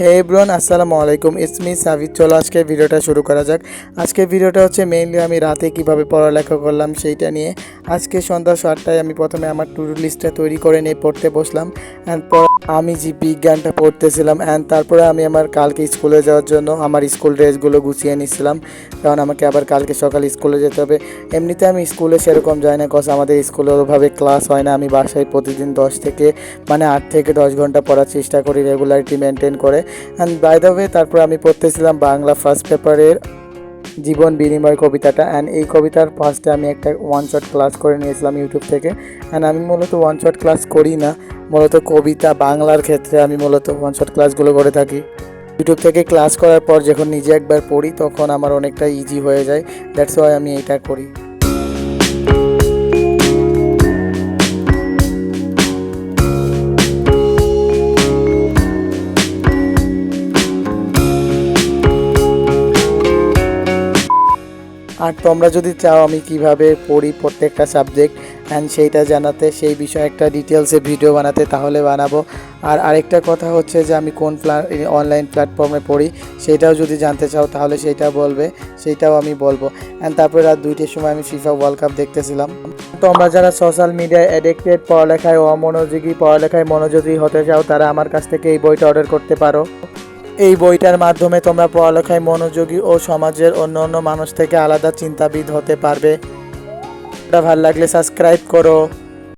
হে everyone, আসসালামু আলাইকুম। It's me সাবিত। চলো আজকে ভিডিওটা শুরু করা যাক। আজকে ভিডিওটা হচ্ছে মেইনলি আমি রাতে কিভাবে পড়ালেখা করলাম সেইটা নিয়ে। আজকে সন্ধ্যা 7টায় আমি প্রথমে আমার টু ডু লিস্টটা তৈরি করে নিয়ে পড়তে বসলাম। অ্যান্ড আমি যে বিজ্ঞানটা পড়তেছিলাম, অ্যান্ড তারপরে আমি আমার কালকে স্কুলে যাওয়ার জন্য আমার স্কুল ড্রেসগুলো গুছিয়ে নিচ্ছিলাম, কারণ আমাকে আবার কালকে সকালে স্কুলে যেতে হবে। এমনিতে আমি স্কুলে সেরকম যাই না, কজ আমাদের স্কুলে ওভাবে ক্লাস হয় না। আমি বাসায় প্রতিদিন 8 থেকে 10 ঘন্টা পড়ার চেষ্টা করি, রেগুলারিটি মেনটেন করে। অ্যান্ড বাই দ্য ওয়ে, তারপর আমি পড়তেছিলাম বাংলা ফার্স্ট পেপারের জীবন বিনিময় কবিতাটা। অ্যান্ড এই কবিতার ফার্স্টে আমি একটা ওয়ান শট ক্লাস করে নিয়েছিলাম ইউটিউব থেকে। অ্যান্ড আমি মূলত ওয়ান শট ক্লাস করি না, মূলত কবিতা বাংলার ক্ষেত্রে আমি মূলত ওয়ান শট ক্লাসগুলো করে থাকি। ইউটিউব থেকে ক্লাস করার পর যখন নিজে একবার পড়ি তখন আমার অনেকটা ইজি হয়ে যায়, দ্যাটস ওয়াই আমি এটা করি। আর তোমরা যদি চাও আমি কিভাবে পড়ি প্রত্যেকটা সাবজেক্ট অ্যান্ড সেইটা জানাতে, সেই বিষয়ে একটা ডিটেলসে ভিডিও বানাতে, তাহলে বানাবো। আর আরেকটা কথা হচ্ছে যে আমি কোন অনলাইন প্ল্যাটফর্মে পড়ি সেইটাও যদি জানতে চাও তাহলে সেইটাও বলবে, সেইটাও আমি বলবো। অ্যান্ড তারপরে রাত 2টের সময় আমি ফিফা ওয়ার্ল্ড কাপ দেখতেছিলাম। তোমরা যারা সোশ্যাল মিডিয়ায় অ্যাডিক্টেড, পড়ালেখায় মনোযোগী হতে চাও, তারা আমার কাছ থেকে এই বইটা অর্ডার করতে পারো। এই বইটার মাধ্যমে তোমরা পড়ালেখায় মনোযোগী ও সমাজের অন্য মানুষ থেকে আলাদা চিন্তাবিদ হতে পারবে। এটা ভালো লাগলে সাবস্ক্রাইব করো।